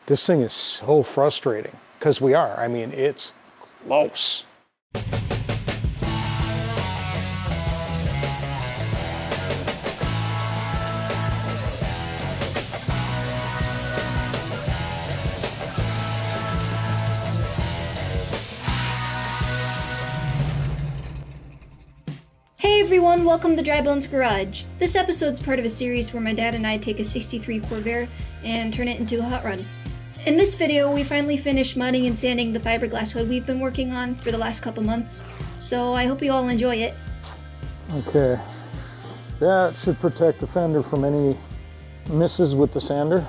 This thing is so frustrating, because we are. I mean, it's close. Hey everyone, welcome to drybonesgarage. This episode's part of a series where my dad and I take a 63 corvair and turn it into a hot rod. In this video, we finally finished mudding and sanding the fiberglass hood we've been working on for the last couple months, so I hope you all enjoy it. Okay, that should protect the fender from any misses with the sander.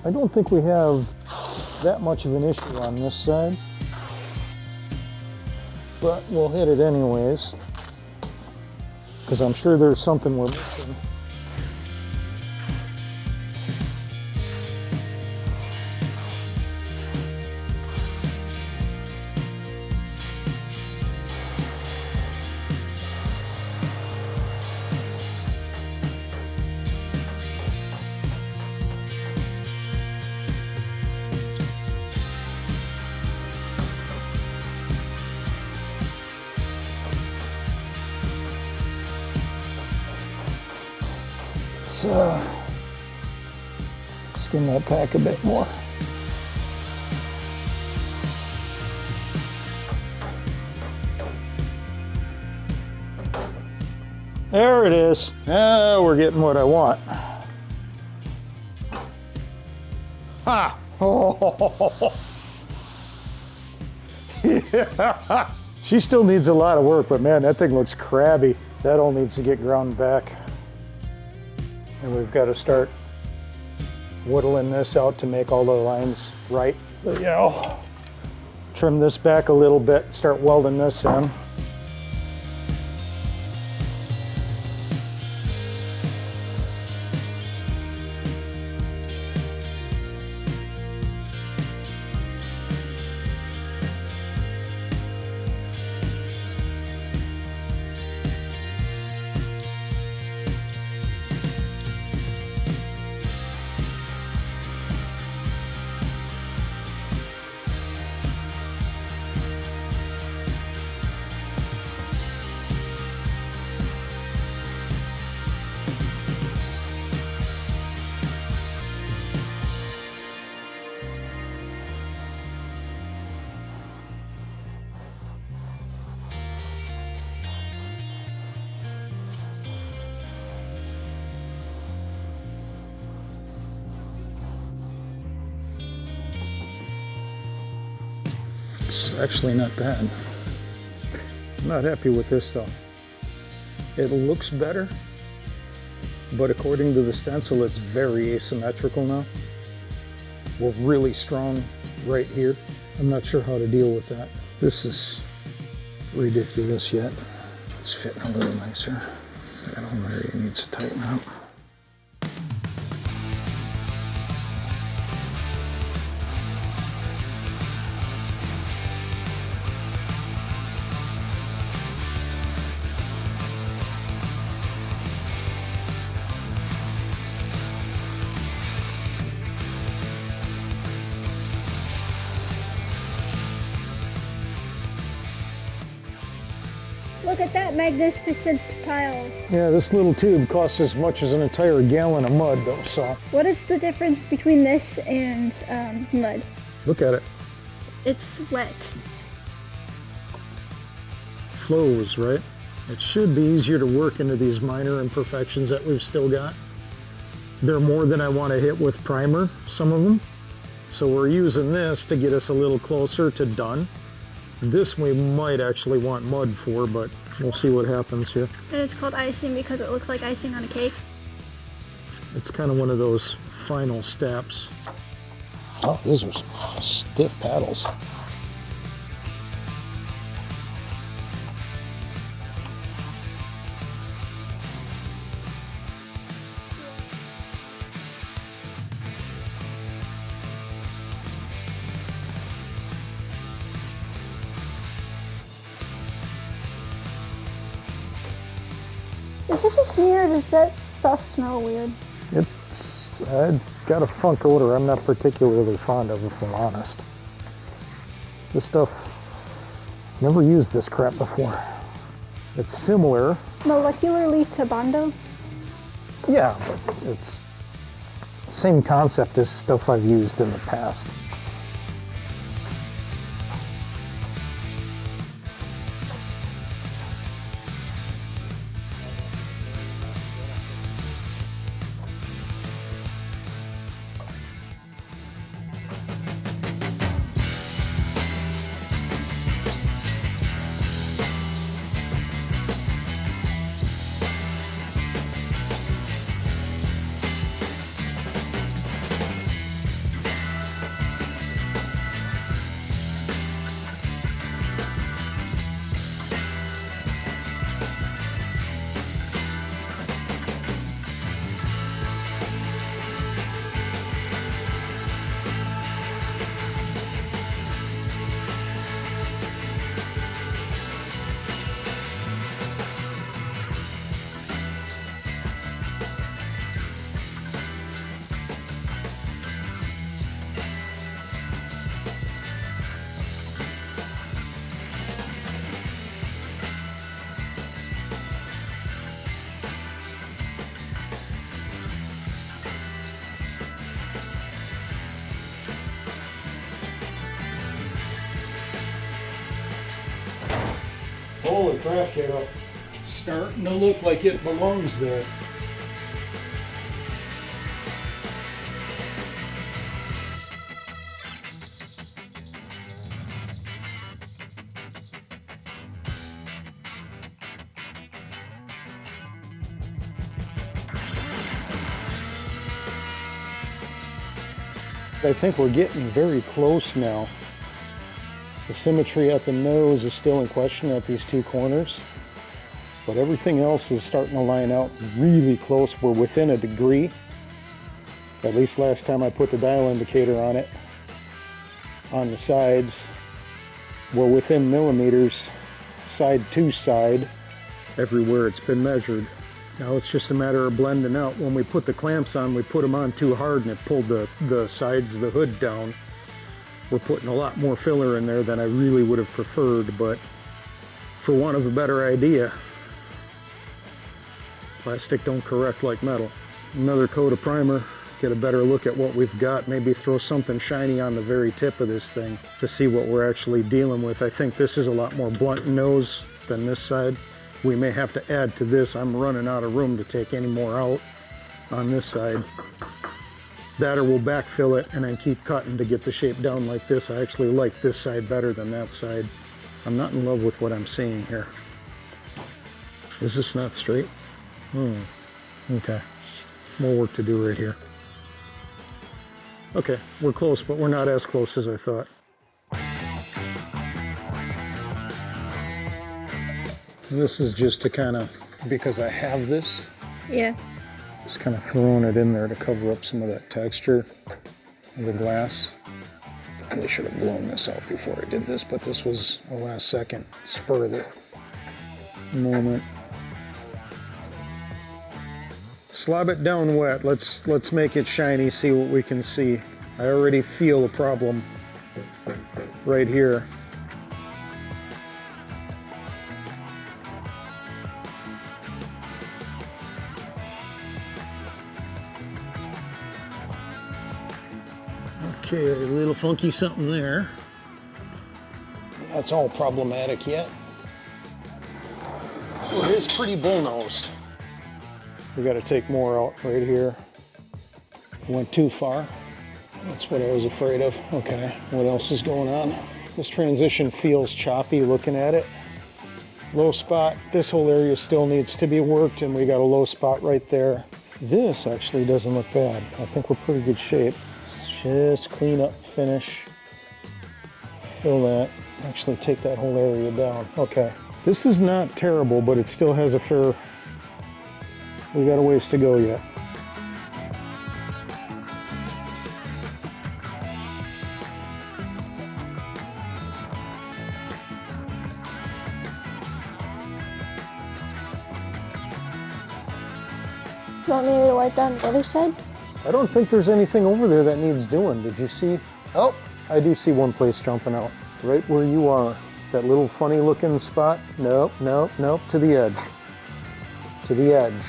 I don't think we have that much of an issue on this side, but we'll hit it anyways, because I'm sure there's something we're missing. Skim that tack a bit more. There it is. Now we're getting what I want. Ha! Oh. Yeah. She still needs a lot of work, but man, that thing looks crabby. That all needs to get ground back. And we've got to start whittling this out to make all the lines right. But you know, trim this back a little bit, start welding this in. It's actually not bad. I'm not happy with this though. It looks better, but according to the stencil, it's very asymmetrical now. We're really strong right here. I'm not sure how to deal with that. This is ridiculous yet. It's fitting a little nicer. That whole area needs to tighten up. Look at that magnificent pile. Yeah, this little tube costs as much as an entire gallon of mud though, so. What is the difference between this and mud? Look at it. It's wet. Flows, right? It should be easier to work into these minor imperfections that we've still got. They're more than I want to hit with primer, some of them. So we're using this to get us a little closer to done. This we might actually want mud for, but we'll see what happens here. And it's called icing because it looks like icing on a cake. It's kind of one of those final steps. Oh, those are stiff paddles. Is it just me or does that stuff smell weird? It's got a funk odor I'm not particularly fond of, if I'm honest. This stuff, never used this crap before. It's similar. Molecularly to Bondo? Yeah, but it's the same concept as stuff I've used in the past. Holy crap, kiddo. Starting to look like it belongs there. I think we're getting very close now. The symmetry at the nose is still in question at these two corners, but everything else is starting to line out really close. We're within a degree. At least last time I put the dial indicator on it. On the sides, we're within millimeters, side to side, everywhere it's been measured. Now it's just a matter of blending out. When we put the clamps on, we put them on too hard and it pulled the sides of the hood down. We're putting a lot more filler in there than I really would have preferred, but for want of a better idea, plastic don't correct like metal. Another coat of primer, get a better look at what we've got, maybe throw something shiny on the very tip of this thing to see what we're actually dealing with. I think this is a lot more blunt nose than this side. We may have to add to this. I'm running out of room to take any more out on this side. That or we'll backfill it and then keep cutting to get the shape down like this. I actually like this side better than that side. I'm not in love with what I'm seeing here. Is this not straight? Okay. More work to do right here. Okay, we're close, but we're not as close as I thought. This is just to kind of, because I have this. Yeah. Just kind of throwing it in there to cover up some of that texture of the glass. I should have blown this out before I did this, but this was a last second spur of the moment. Slob it down wet. Let's make it shiny, see what we can see. I already feel a problem right here. Okay, a little funky something there. That's all problematic yet. Well, it is pretty bull-nosed. We got to take more out right here. Went too far. That's what I was afraid of. Okay, what else is going on? This transition feels choppy looking at it. Low spot. This whole area still needs to be worked, and we got a low spot right there. This actually doesn't look bad. I think we're pretty good shape. Just clean up, finish, fill that, actually take that whole area down. Okay, this is not terrible, but it still has a fair, we got a ways to go yet. You want me to wipe down the other side? I don't think there's anything over there that needs doing. Did you see? Oh, I do see one place jumping out. Right where you are. That little funny looking spot. Nope, nope, nope, to the edge. To the edge.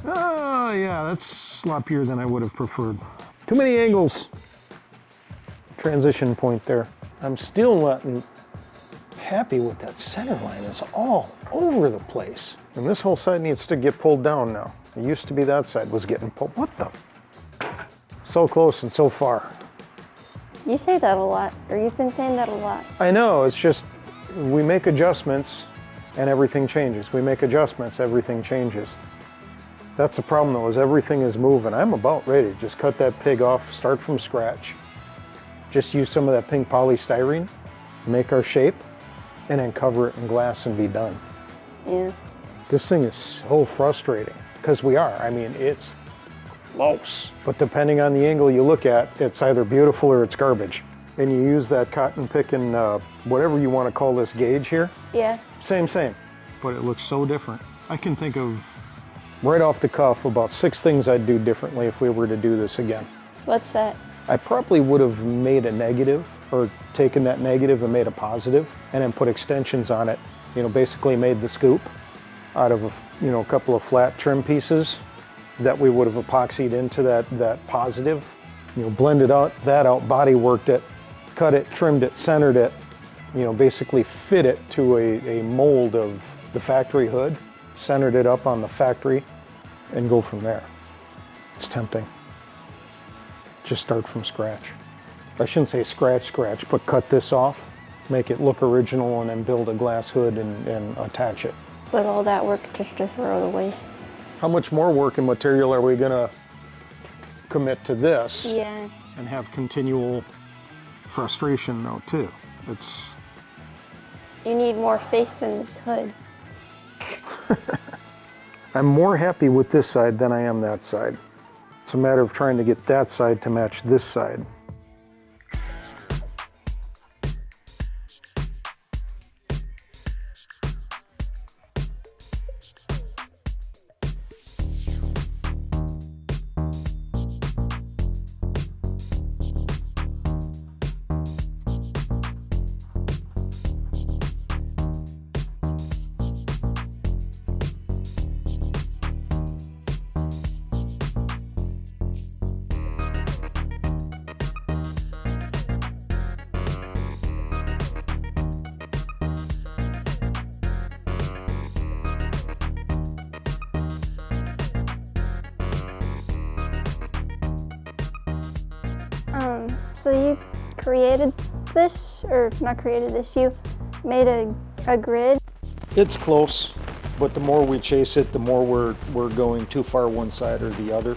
Oh yeah, that's sloppier than I would have preferred. Too many angles. Transition point there. I'm still not happy with that center line. It's all over the place. And this whole side needs to get pulled down now. It used to be that side was getting pulled. What the? So close and so far. You say that a lot, or you've been saying that a lot. I know, it's just, we make adjustments and everything changes. We make adjustments, everything changes. That's the problem though, is everything is moving. I'm about ready to just cut that pig off, start from scratch. Just use some of that pink polystyrene, make our shape, and then cover it in glass and be done. Yeah. This thing is so frustrating, because we are. I mean, it's close. But depending on the angle you look at, it's either beautiful or it's garbage. And you use that cotton picking, whatever you want to call this gauge here. Yeah. Same. But it looks so different. I can think of, right off the cuff, about 6 things I'd do differently if we were to do this again. What's that? I probably would have made a negative, or taken that negative and made a positive, and then put extensions on it. You know, basically made the scoop out of a couple of flat trim pieces that we would have epoxied into that positive. You know, blended that out, body worked it, cut it, trimmed it, centered it. You know, basically fit it to a mold of the factory hood, centered it up on the factory, and go from there. It's tempting. Just start from scratch. I shouldn't say scratch, but cut this off, make it look original, and then build a glass hood and attach it. But all that work just to throw it away. How much more work and material are we gonna commit to this? Yeah. And have continual frustration though too. You need more faith in this hood. I'm more happy with this side than I am that side. It's a matter of trying to get that side to match this side. So you created this, or not created this, you made a grid? It's close, but the more we chase it, the more we're going too far one side or the other.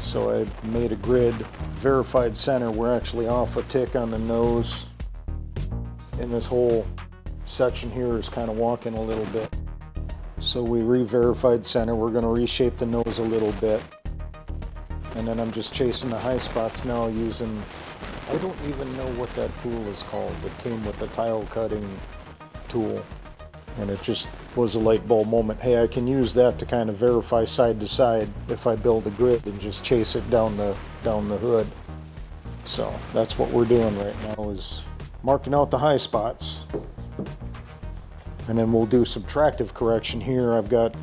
So I made a grid, verified center. We're actually off a tick on the nose. And this whole section here is kind of walking a little bit. So we re-verified center. We're going to reshape the nose a little bit. And then I'm just chasing the high spots now using, I don't even know what that tool is called. It came with a tile cutting tool. And it just was a light bulb moment. Hey, I can use that to kind of verify side to side if I build a grid and just chase it down the hood. So that's what we're doing right now, is marking out the high spots. And then we'll do subtractive correction here. I've got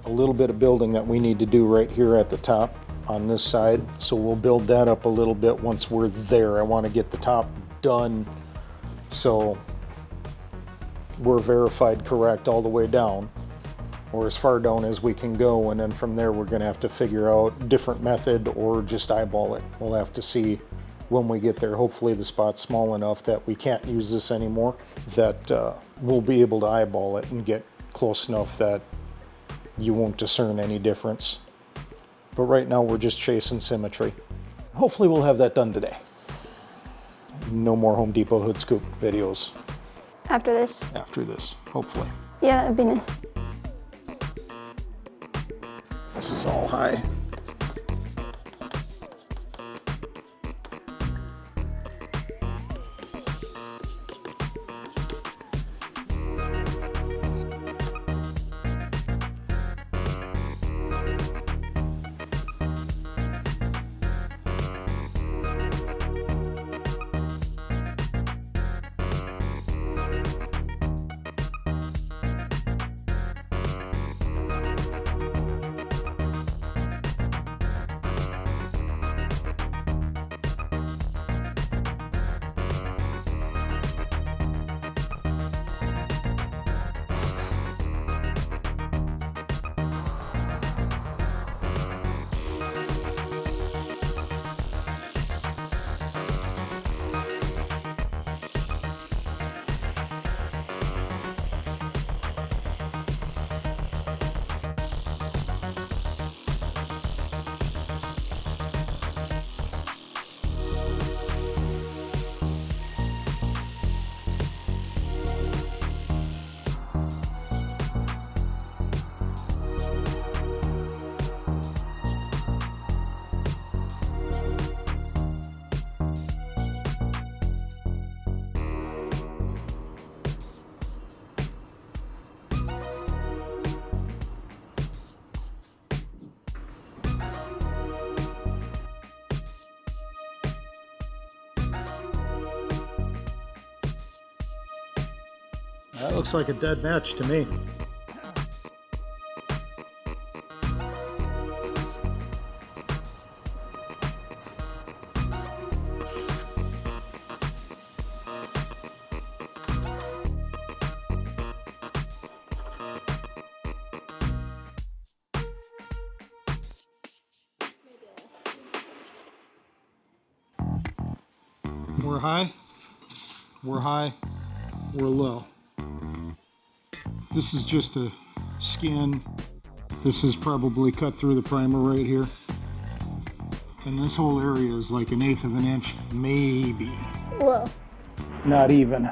a little bit of building that we need to do right here at the top on this side. So we'll build that up a little bit once we're there. I want to get the top done so we're verified correct all the way down, or as far down as we can go, and then from there we're going to have to figure out a different method or just eyeball it. We'll have to see when we get there. Hopefully the spot's small enough that we can't use this anymore, that we'll be able to eyeball it and get close enough that you won't discern any difference. But right now we're just chasing symmetry. Hopefully we'll have that done today. No more Home Depot hood scoop videos. After this? After this, hopefully. Yeah, that'd be nice. This is all high. That looks like a dead match to me. We're high, we're low. This is just a skin. This is probably cut through the primer right here. And this whole area is like 1/8 of an inch, maybe. Whoa. Not even.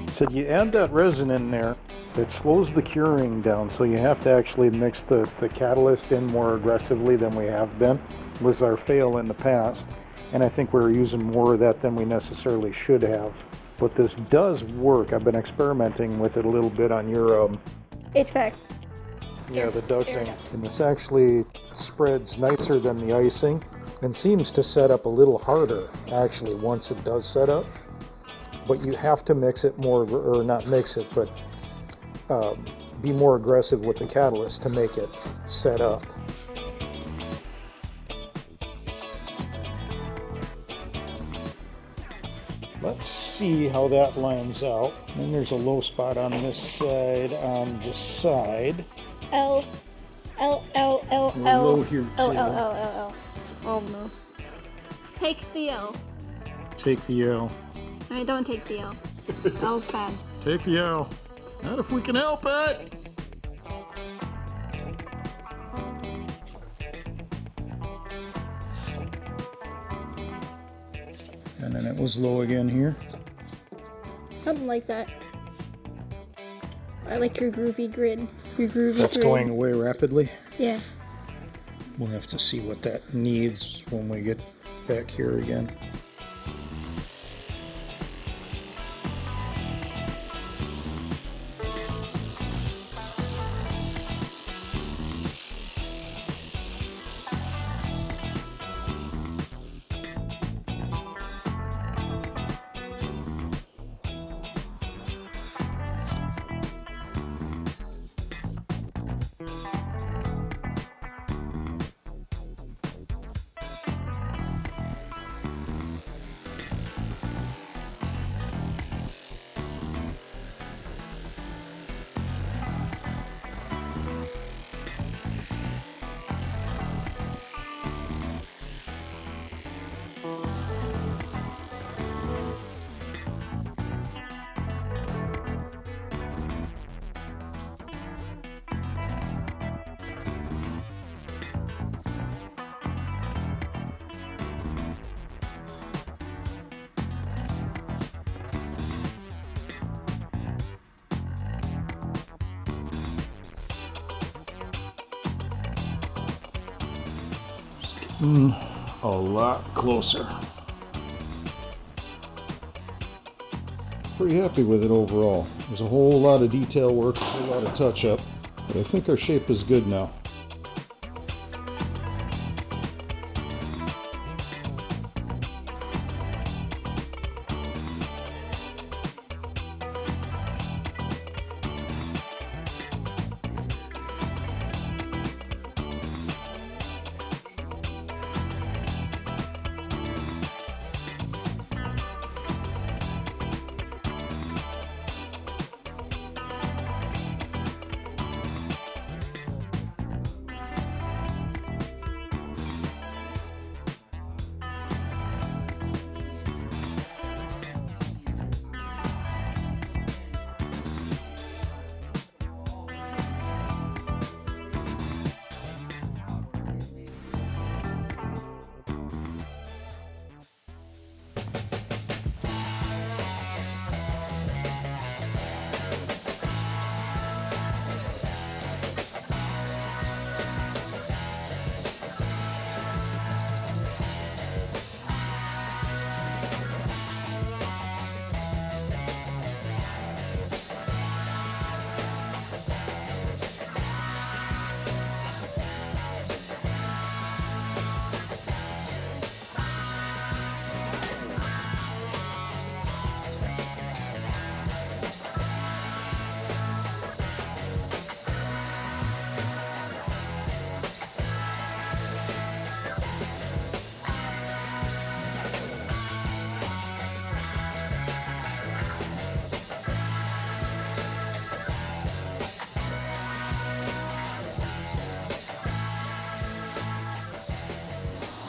So you add that resin in there, it slows the curing down, so you have to actually mix the catalyst in more aggressively than we have been. Was our fail in the past, and I think we're using more of that than we necessarily should have. But this does work. I've been experimenting with it a little bit on your HVAC. yeah, the ducting, and this actually spreads nicer than the icing and seems to set up a little harder actually once it does set up. But you have to mix it more, or not mix it, but be more aggressive with the catalyst to make it set up. Let's see how that lines out. And there's a low spot on this side, on the side. L. We're low here too. L. Almost. Take the L. Take the L. I mean, don't take the L. L's bad. Take the L. Not if we can help it. And then it was low again here. Something like that. I like your groovy grid. Your groovy That's grid. going away rapidly. Yeah. We'll have to see what that needs when we get back here again. A lot closer. Pretty happy with it overall. There's a whole lot of detail work, a whole lot of touch up, but I think our shape is good now.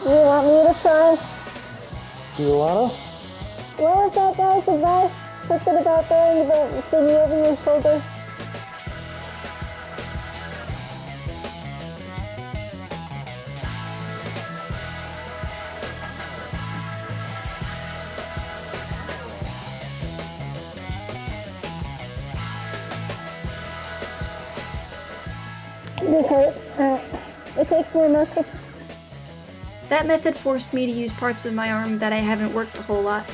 You want me to try? Do you wanna? What was that guy's advice? Something about throwing the thingy over your shoulder? This hurts. It takes more muscle. That method forced me to use parts of my arm that I haven't worked a whole lot.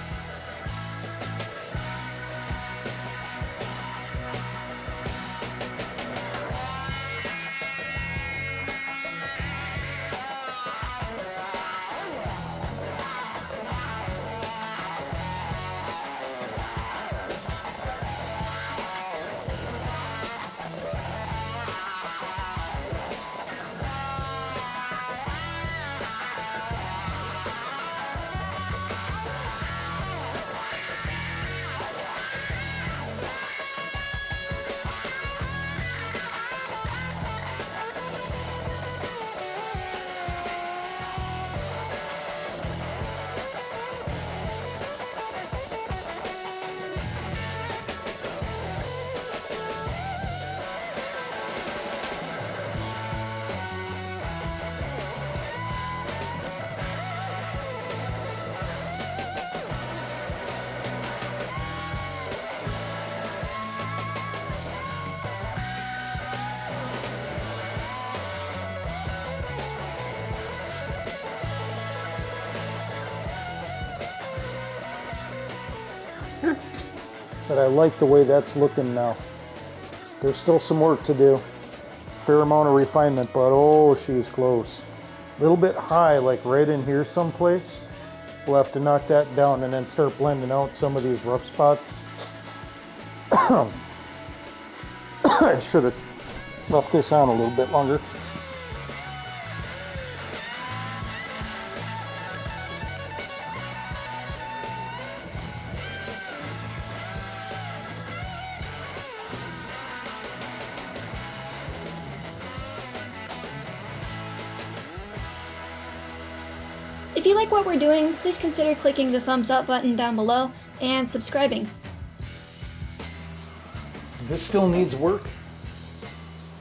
Said I like the way that's looking now. There's still some work to do. Fair amount of refinement, but oh, she's close. A little bit high, like right in here someplace. We'll have to knock that down and then start blending out some of these rough spots. I should have left this on a little bit longer. If you like what we're doing, please consider clicking the thumbs up button down below and subscribing. This still needs work.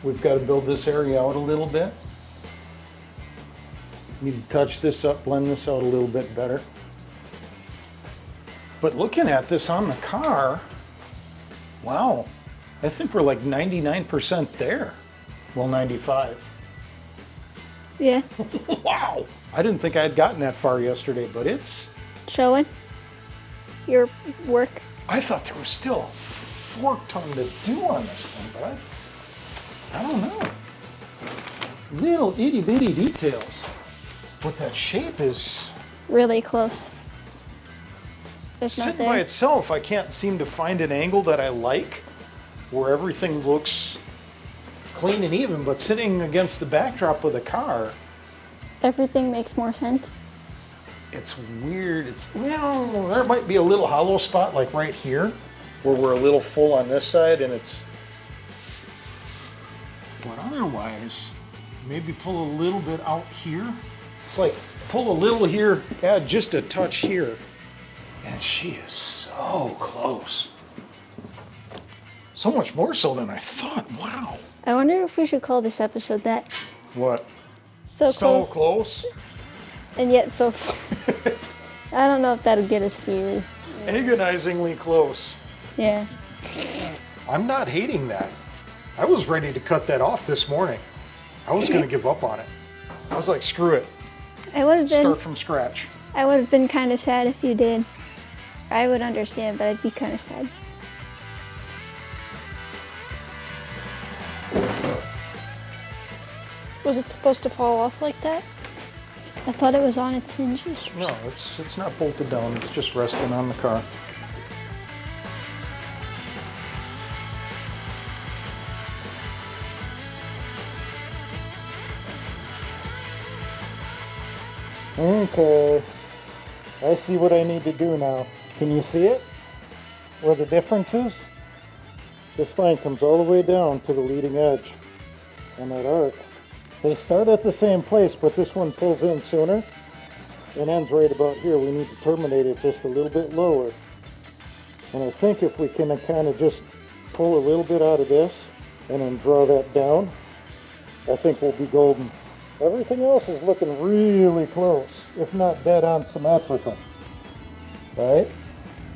We've got to build this area out a little bit. Need to touch this up, blend this out a little bit better. But looking at this on the car, wow, I think we're like 99% there. Well, 95. Yeah. Wow! I didn't think I had gotten that far yesterday, but it's... Showing your work. I thought there was still a fork ton to do on this thing, but I don't know. Little itty bitty details. But that shape is... Really close. It's not sitting by there. itself, I can't seem to find an angle that I like where everything looks clean and even, but sitting against the backdrop of the car, Everything makes more sense. it's weird. It's, well, there might be a little hollow spot like right here where we're a little full on this side and it's, but otherwise, maybe pull a little bit out here. It's like pull a little here, add just a touch here. And she is so close. So much more so than I thought. Wow. I wonder if we should call this episode that. What? So So close, close? and yet so far. I don't know if that'll get us views. Agonizingly close. Yeah. I'm not hating that. I was ready to cut that off this morning. I was going to give up on it. I was like, screw it. I would have been. Start from scratch. I would have been kind of sad if you did. I would understand, but I'd be kind of sad. Was it supposed to fall off like that? I thought it was on its hinges. No, it's not bolted down. It's just resting on the car. Okay, I see what I need to do now. Can you see it? Where the difference is? This line comes all the way down to the leading edge on that arc. They start at the same place, but this one pulls in sooner. and ends right about here. We need to terminate it just a little bit lower. And I think if we can kind of just pull a little bit out of this and then draw that down, I think we'll be golden. Everything else is looking really close, if not dead on symmetrical. All right,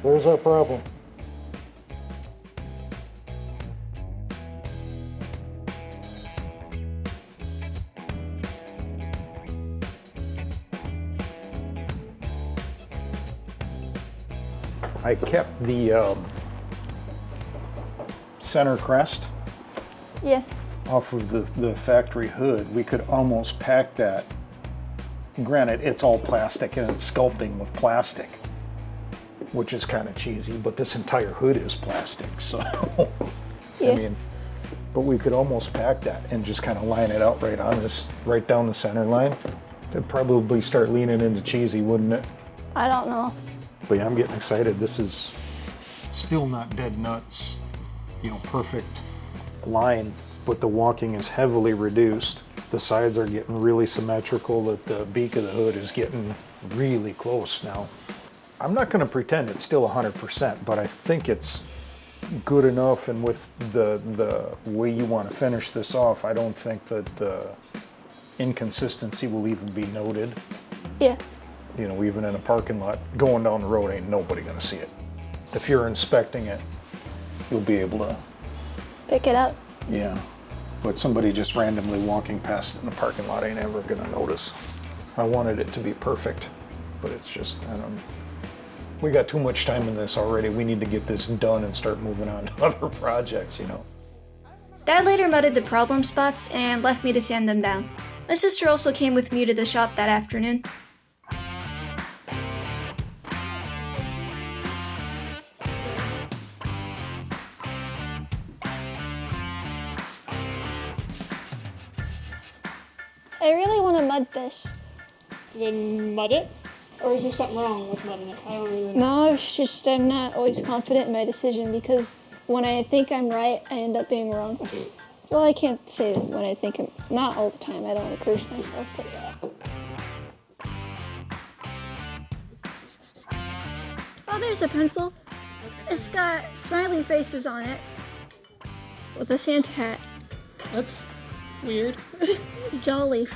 there's our problem. I kept the center crest Yeah. off of the factory hood. We could almost pack that. Granted, it's all plastic and it's sculpting with plastic, which is kind of cheesy, but this entire hood is plastic, so Yeah. I mean, but we could almost pack that and just kind of line it out right on this, right down the center line. It'd probably start leaning into cheesy, wouldn't it? I don't know. But yeah, I'm getting excited. This is still not dead nuts, you know, perfect line, but the walking is heavily reduced. The sides are getting really symmetrical, that the beak of the hood is getting really close now. I'm not going to pretend it's still 100%, but I think it's good enough, and with the way you want to finish this off, I don't think that the inconsistency will even be noted. Yeah. You know, even in a parking lot, going down the road, ain't nobody gonna see it. If you're inspecting it, you'll be able to, Pick it up. yeah. But somebody just randomly walking past it in the parking lot ain't ever gonna notice. I wanted it to be perfect, but it's just, I don't know. We got too much time in this already. We need to get this done and start moving on to other projects, you know. Dad later mudded the problem spots and left me to sand them down. My sister also came with me to the shop that afternoon. I really want to mud this. Then mud it? Or is there something wrong with mudding it? I don't really know. No, it's just I'm not always confident in my decision because when I think I'm right, I end up being wrong. Well, I can't say when I think I'm not all the time. I don't want to curse myself, but oh, there's a pencil. It's got smiley faces on it with a Santa hat. That's weird. Jolly.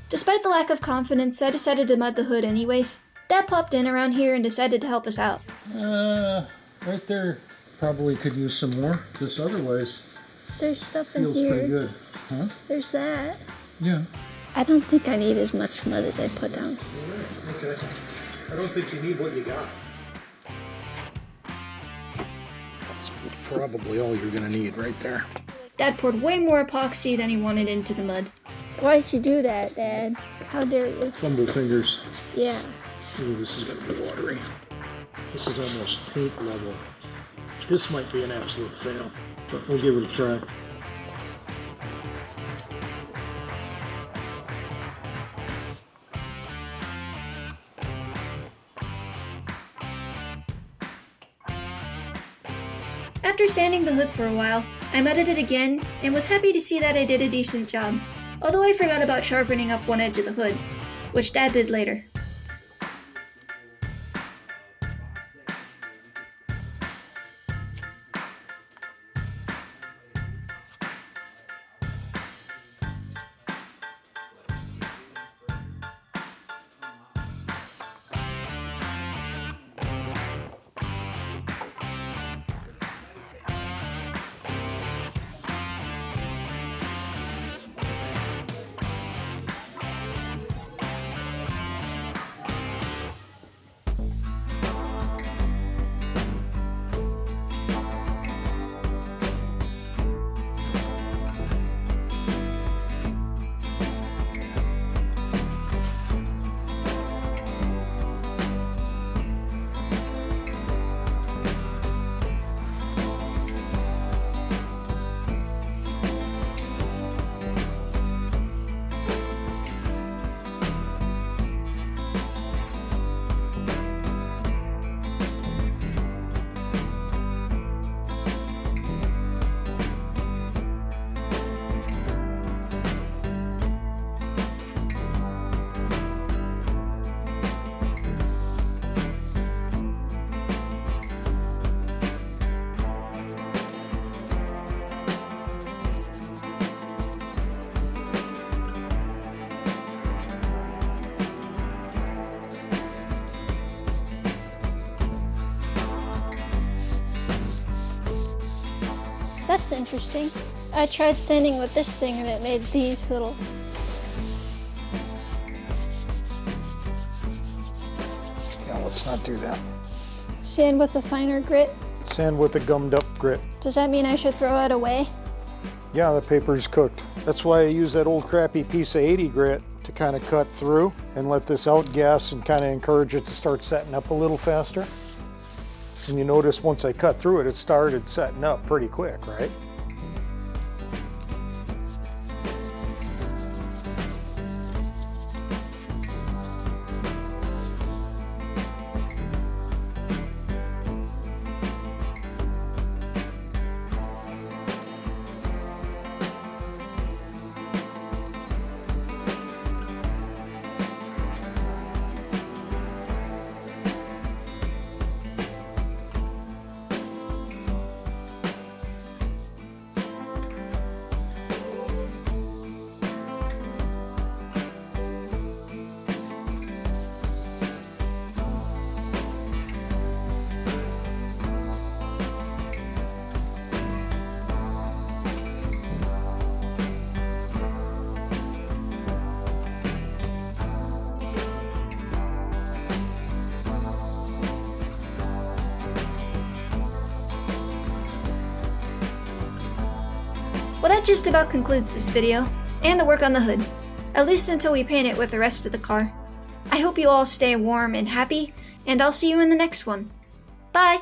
Despite the lack of confidence, I decided to mud the hood anyways. Dad popped in around here and decided to help us out. Right there, probably could use some more. This otherwise There's stuff in feels here. pretty good. Huh? There's that. Yeah. I don't think I need as much mud as I put down. Okay. I don't think you need what you got. That's probably all you're gonna need right there. Dad poured way more epoxy than he wanted into the mud. Why'd you do that, Dad? How dare you? Fumble fingers. Yeah. Ooh, this is gonna be watery. This is almost paint level. This might be an absolute fail, but we'll give it a try. After sanding the hood for a while, I mudded it again and was happy to see that I did a decent job, although I forgot about sharpening up one edge of the hood, which Dad did later. That's interesting. I tried sanding with this thing and it made these little... Yeah, let's not do that. Sand with a finer grit. Sand with a gummed up grit. Does that mean I should throw it away? Yeah, the paper's cooked. That's why I use that old crappy piece of 80 grit to kind of cut through and let this outgas and kind of encourage it to start setting up a little faster. And you notice once I cut through it, it started setting up pretty quick, right? Well, that just about concludes this video, and the work on the hood, at least until we paint it with the rest of the car. I hope you all stay warm and happy, and I'll see you in the next one. Bye!